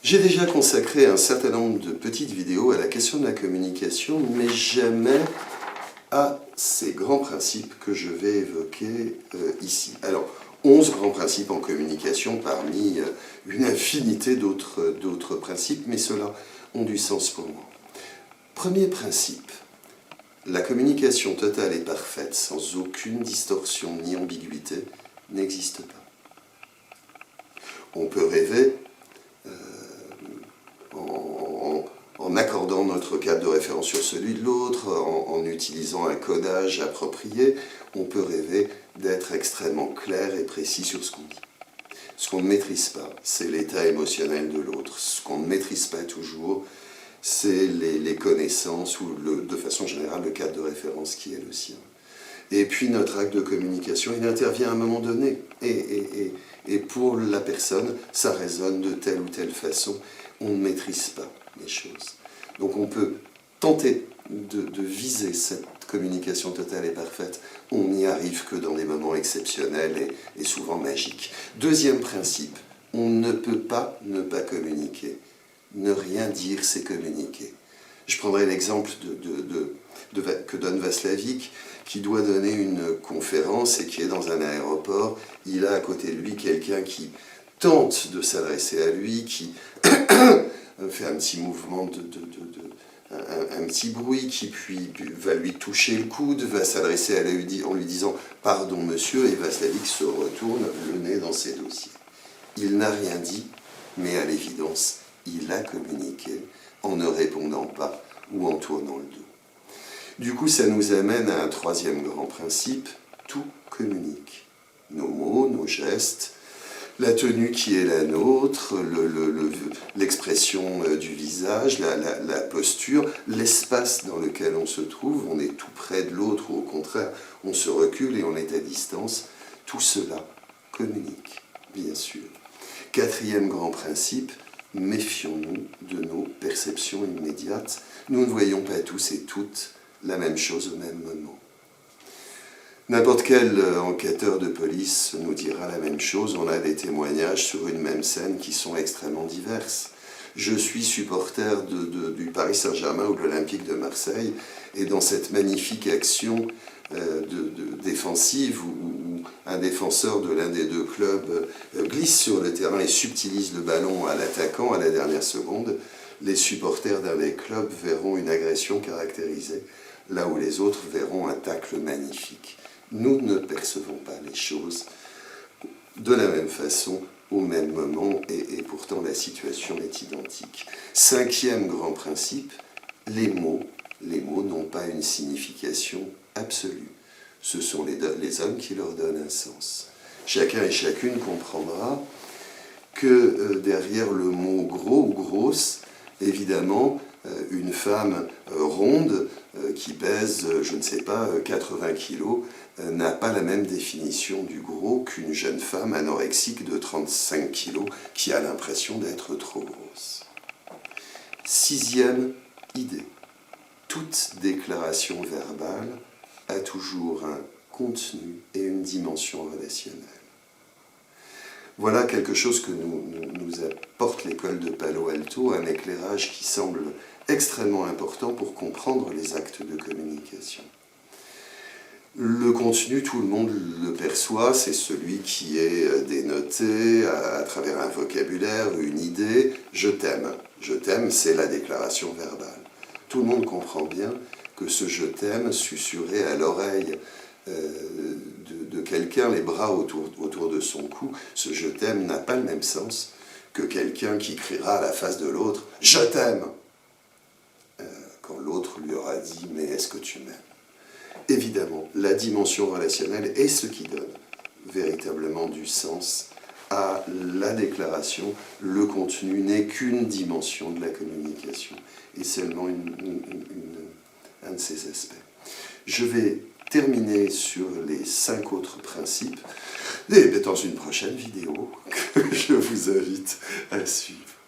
J'ai déjà consacré un certain nombre de petites vidéos à la question de la communication, mais jamais à ces grands principes que je vais évoquer ici. Alors, 11 grands principes en communication parmi une infinité d'autres principes, mais ceux-là ont du sens pour moi. Premier principe, la communication totale et parfaite, sans aucune distorsion ni ambiguïté, n'existe pas. On peut rêver en accordant notre cadre de référence sur celui de l'autre, en utilisant un codage approprié, on peut rêver d'être extrêmement clair et précis sur ce qu'on dit. Ce qu'on ne maîtrise pas, c'est l'état émotionnel de l'autre. Ce qu'on ne maîtrise pas toujours, c'est les connaissances ou, de façon générale, le cadre de référence qui est le sien. Et puis notre acte de communication, il intervient à un moment donné. Et pour la personne, ça résonne de telle ou telle façon. On ne maîtrise pas les choses. Donc on peut tenter de viser cette communication totale et parfaite. On n'y arrive que dans des moments exceptionnels et souvent magiques. Deuxième principe, on ne peut pas ne pas communiquer. Ne rien dire, c'est communiquer. Je prendrai l'exemple que donne Václavic, qui doit donner une conférence et qui est dans un aéroport. Il a à côté de lui quelqu'un qui tente de s'adresser à lui, qui fait un petit mouvement, un petit bruit, qui puis va lui toucher le coude, va s'adresser à lui en lui disant « Pardon monsieur », et Václavic se retourne le nez dans ses dossiers. Il n'a rien dit, mais à l'évidence, il a communiqué en ne répondant pas ou en tournant le dos. Du coup, ça nous amène à un troisième grand principe, tout communique. Nos mots, nos gestes, la tenue qui est la nôtre, l'expression du visage, la posture, l'espace dans lequel on se trouve, on est tout près de l'autre ou au contraire, on se recule et on est à distance, tout cela communique, bien sûr. Quatrième grand principe, méfions-nous de nos perceptions immédiates. Nous ne voyons pas tous et toutes la même chose au même moment. N'importe quel enquêteur de police nous dira la même chose. On a des témoignages sur une même scène qui sont extrêmement diverses. Je suis supporter du Paris Saint-Germain ou de l'Olympique de Marseille, et dans cette magnifique action défensive où un défenseur de l'un des deux clubs glisse sur le terrain et subtilise le ballon à l'attaquant à la dernière seconde, les supporters d'un des clubs verront une agression caractérisée, là où les autres verront un tacle magnifique. Nous ne percevons pas les choses de la même façon au même moment, et pourtant la situation est identique. Cinquième grand principe, les mots n'ont pas une signification absolue. Ce sont les hommes qui leur donnent un sens. Chacun et chacune comprendra que derrière le mot gros ou grosse, évidemment, une femme ronde qui pèse, je ne sais pas, 80 kilos, n'a pas la même définition du gros qu'une jeune femme anorexique de 35 kilos qui a l'impression d'être trop grosse. Sixième idée, toute déclaration verbale a toujours un contenu et une dimension relationnelle. Voilà quelque chose que nous apporte l'école de Palo Alto, un éclairage qui semble extrêmement important pour comprendre les actes de communication. Le contenu, tout le monde le perçoit, c'est celui qui est dénoté à travers un vocabulaire, une idée. Je t'aime. Je t'aime, c'est la déclaration verbale. Tout le monde comprend bien que ce je t'aime, susurré à l'oreille de quelqu'un, les bras autour de son cou, ce je t'aime n'a pas le même sens que quelqu'un qui criera à la face de l'autre « Je t'aime » quand l'autre lui aura dit « Mais est-ce que tu m'aimes » Évidemment, la dimension relationnelle est ce qui donne véritablement du sens à la déclaration. Le contenu n'est qu'une dimension de la communication et seulement un de ses aspects. Je vais terminer sur les 5 autres principes et dans une prochaine vidéo que je vous invite à suivre.